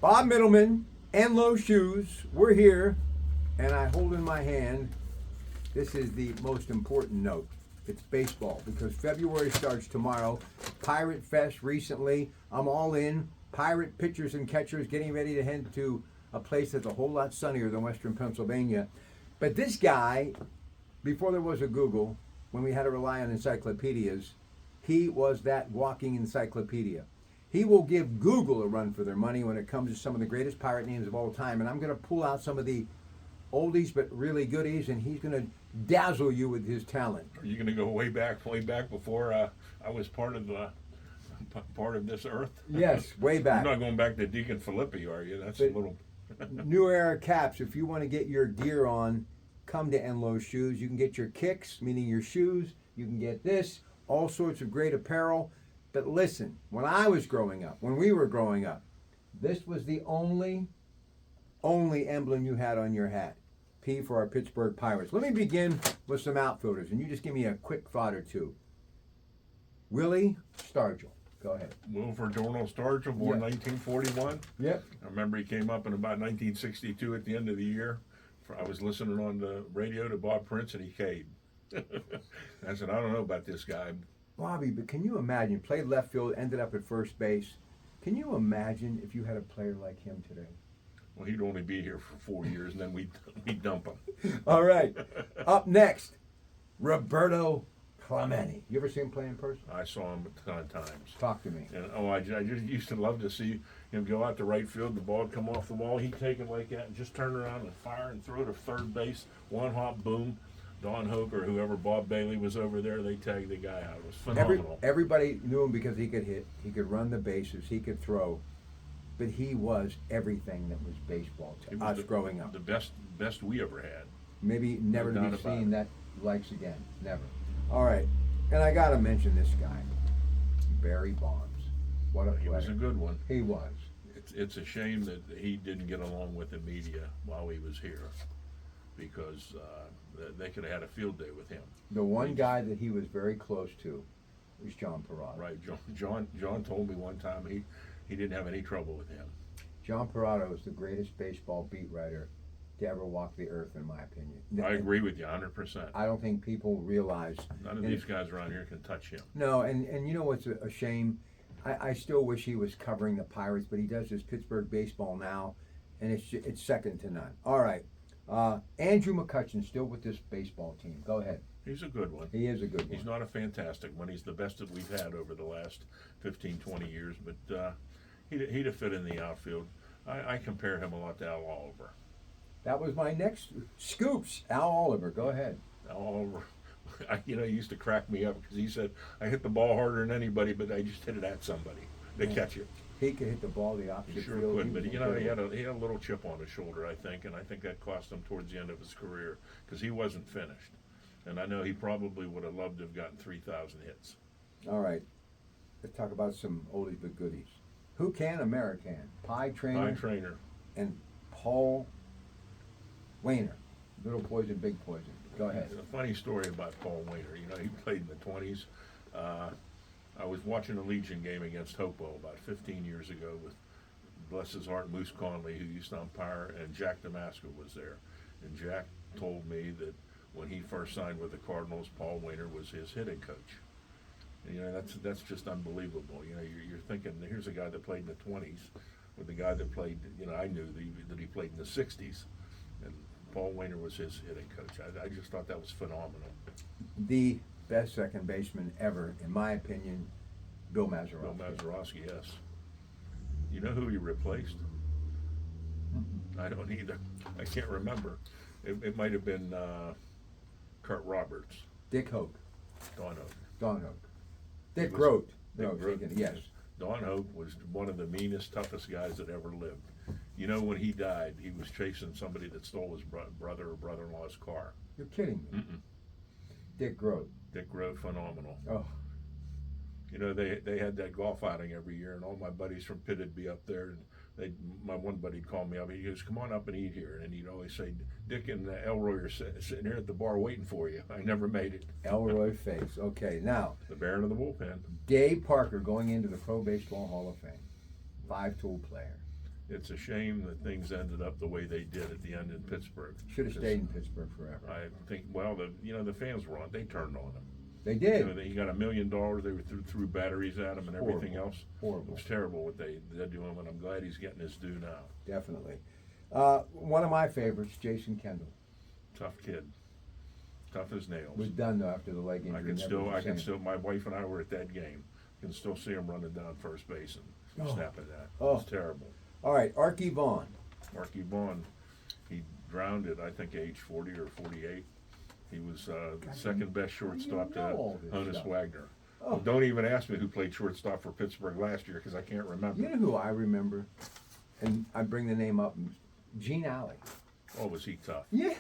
Bob Middleman, Enelow Shoes. We're here, and I hold in my hand, this is the most important note. It's baseball, because February starts tomorrow. Pirate Fest recently. I'm all in. Pirate pitchers and catchers getting ready to head to a place that's a whole lot sunnier than Western Pennsylvania. But this guy, before there was a Google, when we had to rely on encyclopedias, he was that walking encyclopedia. He will give Google a run for their money when it comes to some of the greatest pirate names of all time. And I'm going to pull out some of the oldies but really goodies, and he's going to dazzle you with his talent. Are you going to go way back before I was part of this earth? Yes, way back. You're not going back to Deacon Filippi, are you? That's a little... New Era Caps. If you want to get your gear on, come to Enelow Shoes. You can get your kicks, meaning your shoes. You can get this, all sorts of great apparel. But listen, when I was growing up, when we were growing up, this was the only emblem you had on your hat. P for our Pittsburgh Pirates. Let me begin with some outfielders, and you just give me a quick thought or two. Willie Stargell. Go ahead. Wilford Dornell Stargell, born 1941. Yep. I remember he came up in about 1962 at the end of the year. I was listening on the radio to Bob Prince, and he caved. I said, I don't know about this guy. Bobby, but can you imagine? Played left field, ended up at first base. Can you imagine if you had a player like him today? Well, he'd only be here for 4 years, and then we'd dump him. All right. Up next, Roberto Clemente. You ever seen him play in person? I saw him a ton of times. Talk to me. And I just used to love to see him go out to right field, the ball would come off the wall, he'd take it like that and just turn around and fire and throw it to third base. One hop, boom. Don Hoke or whoever, Bob Bailey was over there, they tagged the guy out. It was phenomenal. Everybody knew him because he could hit, he could run the bases, he could throw. But he was everything that was baseball to us growing up. The best we ever had. Maybe never No to be doubt about seen it. that likes again. Never. All right. And I got to mention this guy, Barry Bonds. What a player. He was a good one. He was. It's a shame that he didn't get along with the media while he was here, because they could have had a field day with him. The one guy that he was very close to was John Parada. Right. John told me one time he didn't have any trouble with him. John Parada was the greatest baseball beat writer to ever walk the earth, in my opinion. I agree with you 100%. I don't think people realize. None of these guys around here can touch him. No, and you know what's a shame? I still wish he was covering the Pirates, but he does his Pittsburgh baseball now, and it's second to none. All right. Andrew McCutchen still with this baseball team. Go ahead. He's a good one. He is a good one. He's not a fantastic one. He's the best that we've had over the last 15, 20 years, but he'd have fit in the outfield. I compare him a lot to Al Oliver. That was my next scoops. Al Oliver. Go ahead. Al Oliver, he used to crack me up because he said, I hit the ball harder than anybody, but I just hit it at somebody. They catch it. He could hit the ball the opposite He sure field. could, but he had a little chip on his shoulder, I think, and I think that cost him towards the end of his career because he wasn't finished. And I know he probably would have loved to have gotten 3,000 hits. All right. Let's talk about some oldies but goodies. Who can American? Pie Trainer. And Paul Wainer. Little poison, big poison. Go ahead. A funny story about Paul Wainer. He played in the 20s. I was watching a Legion game against Hopewell about 15 years ago with, bless his heart, Moose Conley, who used to umpire, and Jack Damasco was there. And Jack told me that when he first signed with the Cardinals, Paul Wainer was his hitting coach. And, that's just unbelievable. You're thinking, here's a guy that played in the 20s with a guy that played, I knew that he played in the 60s. And Paul Wainer was his hitting coach. I just thought that was phenomenal. The best second baseman ever, in my opinion, Bill Mazeroski. Bill Mazeroski, yes. You know who he replaced? I don't either. I can't remember. It might have been Kurt Roberts. Dick Hoke. Don Hoke. Don Hoke. Dick Groat. Yes. Don Hoke was one of the meanest, toughest guys that ever lived. When he died, he was chasing somebody that stole his brother or brother-in-law's car. You're kidding me. Mm-mm. Dick Groat. Dick Groat, phenomenal. Oh. They had that golf outing every year, and all my buddies from Pitt would be up there, and my one buddy'd call me up. He goes, "Come on up and eat here," and he'd always say, "Dick and Elroy are sitting here at the bar waiting for you." I never made it. Elroy face. Okay, now the Baron of the bullpen. Dave Parker going into the Pro Baseball Hall of Fame. 5-tool player. it's a shame that things ended up the way they did at the end in Pittsburgh. Should have stayed in Pittsburgh forever. I think, well, the fans were on. They turned on him. They did. You know, he got $1 million. They were threw batteries at him and everything Horrible. else. Horrible. It was terrible what they did to him, and I'm glad he's getting his due now. Definitely. One of my favorites, Jason Kendall, Tough kid, tough as nails. was done though after the leg injury. I can Never was the same. my wife and I were at that game. Can still see him running down first base and Oh. snapping that. Oh. It's terrible. All right, Archie Vaughn. Marky Vaughn, he drowned at I think age 40 or 48. He was the second best shortstop to all this Honus stuff? Wagner. Oh. Well, don't even ask me who played shortstop for Pittsburgh last year because I can't remember. You know who I remember, and I bring the name up, Gene Alley. Oh, was he tough? Yeah.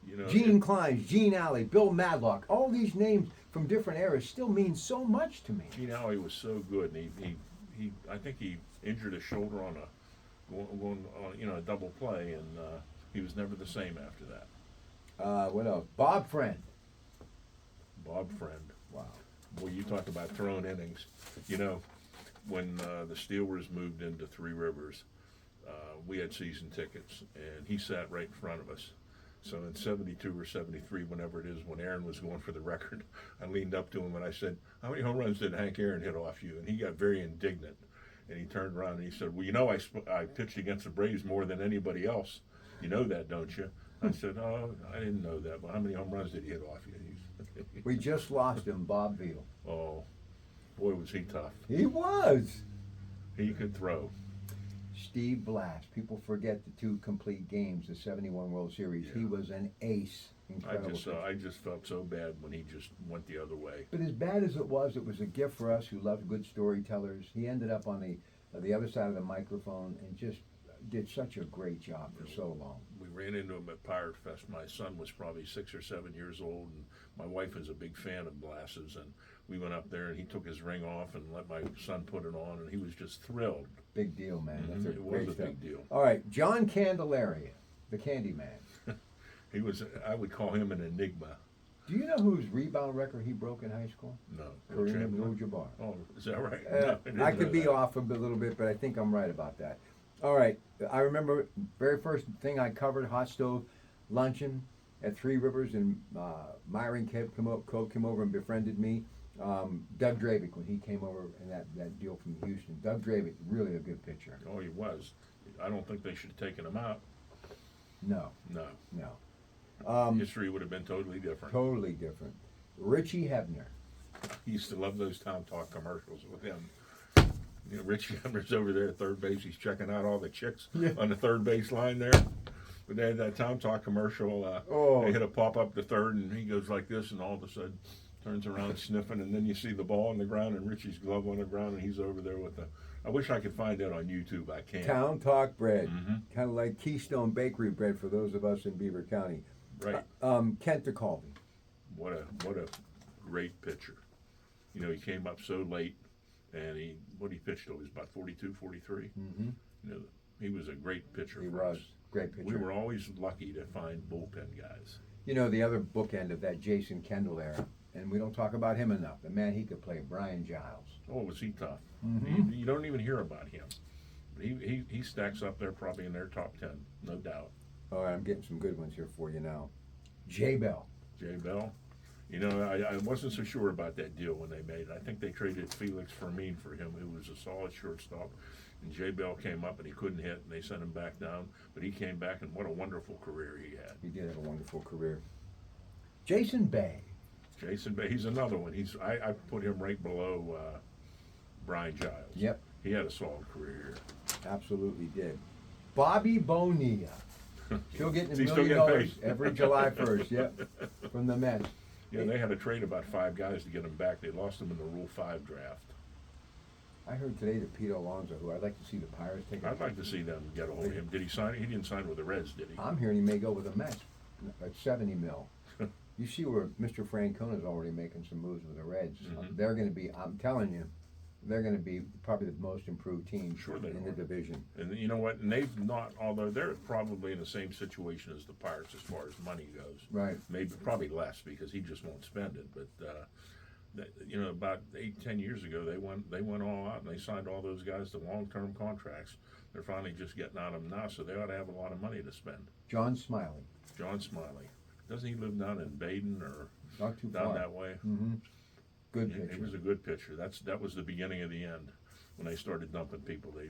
You know, Gene Kleins, Gene Alley, Bill Madlock, all these names from different eras still mean so much to me. Gene Alley was so good, and he I think he injured his shoulder on a double play, and he was never the same after that. What else? Bob Friend. Bob Friend. Wow. Boy, you talk about thrown innings. You know, when the Steelers moved into Three Rivers, we had season tickets, and he sat right in front of us. So in 72 or 73, whenever it is, when Aaron was going for the record, I leaned up to him and I said, "How many home runs did Hank Aaron hit off you?" And he got very indignant. And he turned around and he said, "Well, you know, I pitched against the Braves more than anybody else. You know that, don't you?" I said, "Oh, I didn't know that. But how many home runs did he hit off you?" We just lost him, Bob Veal. Oh, boy, was he tough. He was. He could throw. Steve Blass. People forget the 2 complete games, the 71 World Series. Yeah. He was an ace. Incredible. I just felt so bad when he just went the other way. But as bad as it was a gift for us who loved good storytellers. He ended up on the other side of the microphone and just did such a great job for so long. We ran into him at Pirate Fest. My son was probably 6 or 7 years old, and my wife is a big fan of Blass's. And we went up there, and he took his ring off and let my son put it on, and he was just thrilled. Big deal, man. Mhm. That's a It great was a stuff. big deal. All right, John Candelaria, the Candy Man. He was, I would call him an enigma. Do you know whose rebound record he broke in high school? No. Kareem Chamberlain? Abdul-Jabbar. Oh, is that right? No, didn't I know could be that. off a little bit, but I think I'm right about that. All right, I remember very first thing I covered, hot stove luncheon at Three Rivers, and Myron came over and befriended me. Doug Dravick, when he came over in that deal from Houston. Doug Dravick, really a good pitcher. Oh, he was. I don't think they should have taken him out. No, No. no. History would have been totally different. Totally different. Richie Hebner. He used to love those Town Talk commercials with him. You know, Richie Hebner's over there at third base. He's checking out all the chicks on the third base line there. But they had that Town Talk commercial. They hit a pop up to third, and he goes like this, and all of a sudden turns around sniffing, and then you see the ball on the ground and Richie's glove on the ground, and he's over there with the. I wish I could find that on YouTube. I can't. Town Talk bread. Mhm. Kind of like Keystone Bakery bread for those of us in Beaver County. Right. Kent DeCaldy. What a great pitcher. You know, he came up so late, and he pitched till he was about 42, 43. Mm-hmm. You know, he was a great pitcher. He for was. us. Great pitcher. We were always lucky to find bullpen guys. You know, the other bookend of that Jason Kendall era, and we don't talk about him enough. The man he could play, Brian Giles. Oh, was he tough? Mhm. You don't even hear about him. He stacks up there probably in their top 10, no doubt. All right, I'm getting some good ones here for you now. Jay Bell. Jay Bell. You know, I wasn't so sure about that deal when they made it. I think they traded Felix Fermin for him, who was a solid shortstop. And Jay Bell came up and he couldn't hit, and they sent him back down. But he came back, and what a wonderful career he had. He did have a wonderful career. Jason Bay. Jason Bay, he's another one. I put him right below Brian Giles. Yep, He had a solid career. absolutely did. Bobby Bonilla. Still getting Is $1 he still million getting paid? every July 1st, yep, from the Mets. Yeah, they had to trade about 5 guys to get him back. They lost him in the Rule 5 draft. I heard today that Pete Alonso, who I'd like to see the Pirates take. I'd like to see them get a hold of him. Did he sign? He didn't sign with the Reds, did he? I'm hearing he may go with the Mets at 70 mil. You see where Mr. Francona's already making some moves with the Reds. Mhm. They're going to be, I'm telling you, they're going to be probably the most improved team Sure they in are. the division. And you know what? And they've not, although they're probably in the same situation as the Pirates as far as money goes. Right. Maybe probably less because he just won't spend it. But you know, about 8-10 years ago, they went all out and they signed all those guys to long-term contracts. They're finally just getting out of them now, so they ought to have a lot of money to spend. John Smiley. John Smiley, doesn't he live down in Baden or Not too down far. that way? Mm-hmm. Good He pitcher. was a good pitcher. That was the beginning of the end when they started dumping people. They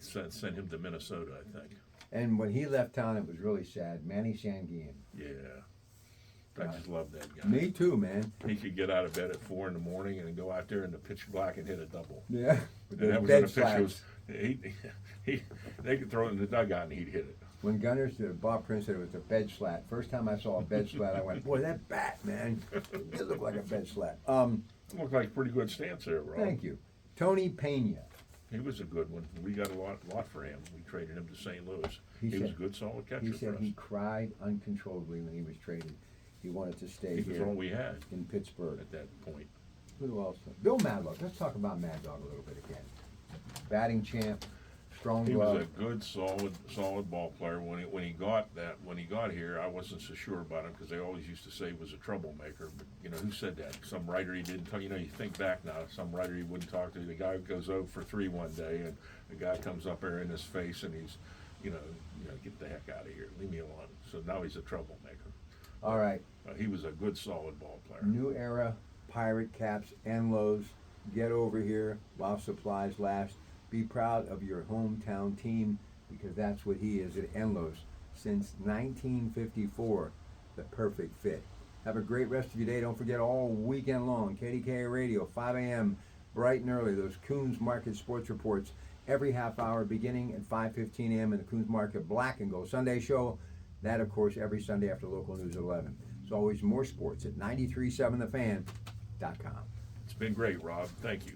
sent him to Minnesota, I think. And when he left town, it was really sad. Manny Sanguian. Yeah, I just love that guy. Me too, man. He could get out of bed at 4 in the morning and go out there in the pitch black and hit a double. Yeah. With And those that was when bed the pitcher was. slats. They could throw it in the dugout and he'd hit it. When Gunners did, Bob Prince said it was a bed slat. First time I saw a bed slat, I went, boy, that bat, man. It looked like a bed slat. It looked like a pretty good stance there, Rob. Thank you. Tony Pena. He was a good one. We got a lot for him. We traded him to St. Louis. He He was a said- good, solid catcher He for said us. he cried uncontrollably when he was traded. He wanted to stay He was here all we had in Pittsburgh. at that point. Who else? Bill Madlock. Let's talk about Mad Dog a little bit again. Batting champ, strong He glove. was a good, solid ball player. When he got here, I wasn't so sure about him because they always used to say he was a troublemaker. But you know, who said that? Some writer he didn't talk. You know, you think back now, some writer he wouldn't talk to. The guy goes 0 for 3 one day, and the guy comes up there in his face, and he's, you know, get the heck out of here, leave me alone. So now he's a troublemaker. All right. He was a good, solid ball player. New era, pirate caps, Enelows. Get over here while supplies last. Be proud of your hometown team because that's what he is at Enelows since 1954. The perfect fit. Have a great rest of your day. Don't forget all weekend long, KDKA Radio, 5 a.m., bright and early, those Coons Market Sports Reports every half hour beginning at 5:15 a.m. in the Coons Market Black and Gold Sunday Show. That, of course, every Sunday after local news at 11. There's always more sports at 93.7thefan.com. It's been great, Rob. Thank you.